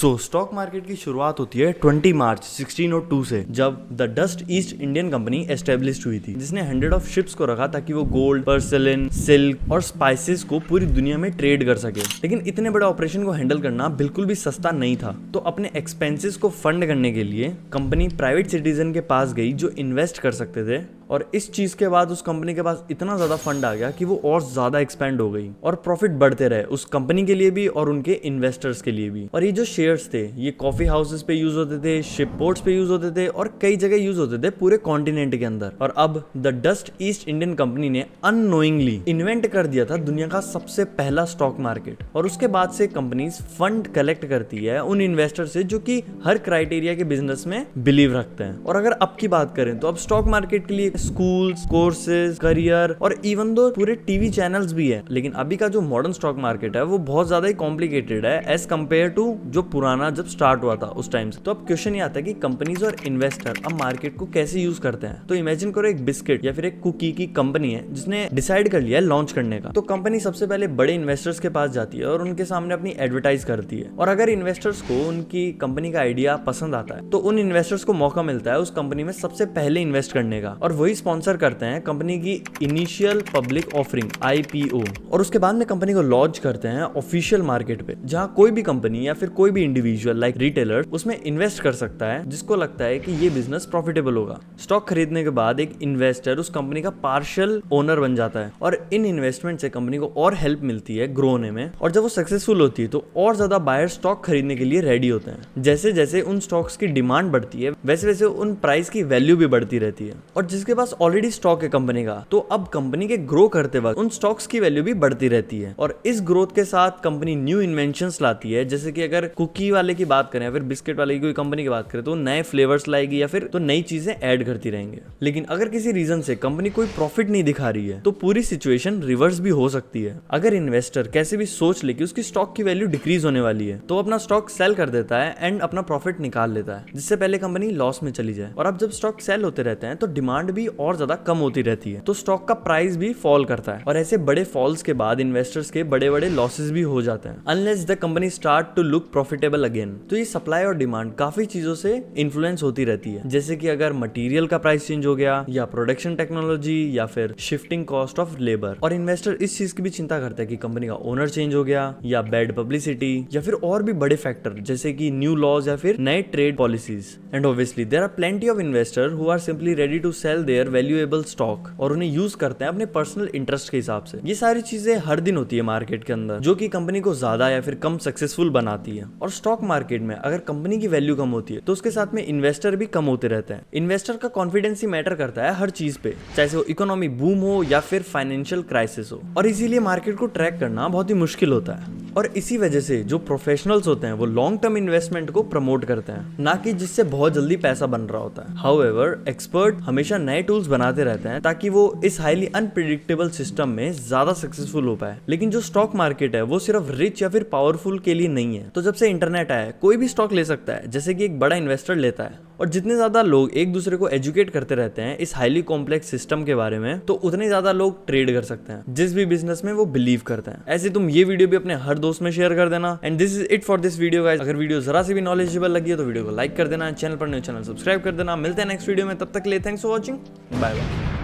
Stock market की शुरुआत होती है 20 मार्च 1602 से, जब the dust east Indian company establish हुई थी, जिसने 100 ऑफ शिप्स को रखा ताकि वो गोल्ड, पर्सिलिन, सिल्क और स्पाइसेस को पूरी दुनिया में ट्रेड कर सके। लेकिन इतने बड़े ऑपरेशन को हैंडल करना बिल्कुल भी सस्ता नहीं था। तो अपने एक्सपेंसेस को फंड करने के लिए कंपनी प्राइवेट सिटीजन के पास गई जो इन्वेस्ट कर सकते थे, और इस चीज के बाद उस कंपनी के पास इतना ज्यादा फंड आ गया कि वो और ज्यादा एक्सपेंड हो गई और प्रॉफिट बढ़ते रहे उस कंपनी के लिए भी और उनके इन्वेस्टर्स के लिए भी। और ये जो शेयर्स थे ये कॉफी हाउसेस पे यूज होते थे, शिप पोर्ट्स पे यूज होते थे और कई जगह यूज होते थे पूरे कॉन्टिनेंट के अंदर। और अब the dust east Indian company ने अननोइंगली इन्वेंट कर दिया था दुनिया का सबसे पहला स्टॉक मार्केट। और उसके बाद से कंपनीज फंड कलेक्ट करती है उन इन्वेस्टर से जो कि हर क्राइटेरिया के बिजनेस में बिलीव रखते हैं। और अगर अब की बात करें तो अब स्टॉक मार्केट के लिए स्कूल्स, कोर्सेज, करियर और इवन दो पूरे टीवी चैनल्स भी है। लेकिन अभी का जो मॉडर्न स्टॉक मार्केट है वो बहुत ज्यादा ही कॉम्प्लिकेटेड है एज कम्पेयर टू जो पुराना जब स्टार्ट हुआ था उस टाइम से। तो अब क्वेश्चन ये आता है कि कंपनीज और इन्वेस्टर अब मार्केट को कैसे यूज करते हैं। तो इमेजिन करो एक बिस्किट या फिर एक कुकी की कंपनी है जिसने डिसाइड कर लिया है लॉन्च करने का। तो कंपनी सबसे पहले बड़े इन्वेस्टर्स के पास जाती है और उनके सामने अपनी एडवर्टाइज करती है। और अगर इन्वेस्टर्स को उनकी कंपनी का आइडिया पसंद आता है तो उन इन्वेस्टर्स को मौका मिलता है उस कंपनी में सबसे पहले इन्वेस्ट करने का, और वही स्पॉन्सर करते हैं कंपनी की इनिशियल पब्लिक ऑफरिंग IPO। और उसके बाद में कंपनी को लॉन्च करते हैं ऑफिशियल मार्केट पे, जहां कोई भी कंपनी या फिर कोई भी इंडिविजुअल लाइक रिटेलर उसमें इन्वेस्ट कर सकता है जिसको लगता है कि ये बिजनेस प्रॉफिटेबल होगा। स्टॉक खरीदने के बाद एक इन्वेस्टर उस कंपनी का पार्शियल ओनर बन जाता है और इन इन्वेस्टमेंट से कंपनी को और हेल्प मिलती है ग्रो होने में। और जब वो सक्सेसफुल होती है तो और ज्यादा बायर स्टॉक खरीदने के लिए रेडी होते हैं। जैसे जैसे उन स्टॉक्स की डिमांड बढ़ती है वैसे वैसे उन प्राइस की वैल्यू भी बढ़ती रहती है। और जिसके पास ऑलरेडी स्टॉक है कंपनी का, तो अब कंपनी के ग्रो करते वक्त उन स्टॉक्स की वैल्यू भी बढ़ती रहती है। और इस ग्रोथ के साथ कंपनी न्यू इन्वेंशंस लाती है, जैसे कि अगर कुकी वाले की बात करें या फिर बिस्किट वाले की कोई कंपनी की बात करें तो नए फ्लेवर्स लाएगी या फिर तो नई चीजें ऐड करती रहेंगे। लेकिन अगर किसी रीजन से कंपनी कोई प्रॉफिट नहीं दिखा रही है तो पूरी सिचुएशन रिवर्स भी हो सकती है। अगर इन्वेस्टर कैसे भी सोच ले कि उसकी स्टॉक की वैल्यू डिक्रीज होने वाली है तो अपना स्टॉक सेल कर देता है एंड अपना प्रॉफिट निकाल लेता है, जिससे पहले कंपनी लॉस में चली जाए। और अब जब स्टॉक सेल होते रहते हैं तो डिमांड भी और ज्यादा कम होती रहती है, तो स्टॉक का प्राइस भी फॉल करता है। और ऐसे बड़े फॉल्स के बाद इन्वेस्टर्स के बड़े बड़े लॉसेस भी हो जाते हैं unless the company start to look profitable again. तो ये सप्लाई और डिमांड काफी चीजों से इन्फ्लुएंस होती रहती है, जैसे कि अगर मटेरियल का प्राइस चेंज हो गया या प्रोडक्शन टेक्नोलॉजी या फिर शिफ्टिंग कॉस्ट ऑफ लेबर। और इन्वेस्टर इस चीज की भी चिंता करते हैं कि कंपनी का ओनर चेंज हो गया या बैड पब्लिसिटी या फिर और भी बड़े फैक्टर जैसे कि न्यू लॉज या फिर नए trade policies. And obviously there are plenty of investor who are simply ready to sell their valuable stock, और उन्हें यूज करते हैं अपने पर्सनल इंटरेस्ट के हिसाब से। ये सारी चीजें हर दिन होती है मार्केट के अंदर, जो कि कंपनी को ज्यादा या फिर कम सक्सेसफुल बनाती है। और स्टॉक मार्केट में अगर कंपनी की वैल्यू कम होती है तो उसके साथ में इन्वेस्टर भी कम होते रहते हैं। इन्वेस्टर का कॉन्फिडेंस ही मैटर करता है हर चीज पे, चाहे वो इकोनॉमी बूम हो या फिर फाइनेंशियल क्राइसिस हो। और इसीलिए मार्केट को ट्रैक करना बहुत ही मुश्किल होता है। और इसी वजह से जो प्रोफेशनल्स होते हैं वो लॉन्ग टर्म इन्वेस्टमेंट को प्रमोट करते हैं, ना कि जिससे बहुत जल्दी पैसा बन रहा होता है। हाउएवर एक्सपर्ट हमेशा नए टूल्स बनाते रहते हैं ताकि वो इस हाईली अनप्रिडिक्टेबल सिस्टम में ज्यादा सक्सेसफुल हो पाए। लेकिन जो स्टॉक मार्केट है वो सिर्फ रिच या फिर पावरफुल के लिए नहीं है। तो जब से इंटरनेट आया है कोई भी स्टॉक ले सकता है, जैसे कि एक बड़ा इन्वेस्टर लेता है। और जितने ज्यादा लोग एक दूसरे को एजुकेट करते रहते हैं इस हाईली कॉम्प्लेक्स सिस्टम के बारे में, तो उतने ज्यादा लोग ट्रेड कर सकते हैं जिस भी बिजनेस में वो बिलीव करते हैं। ऐसे तुम ये वीडियो भी अपने हर दोस्त में शेयर कर देना। And this is it for this video guys. अगर वीडियो जरा से भी नॉलेजेबल लगी है तो वीडियो को लाइक कर देना, चैनल पर न्यू चैनल सब्सक्राइब कर देना। मिलते हैं नेक्स्ट वीडियो में, तब तक के लिए thanks for watching, bye bye.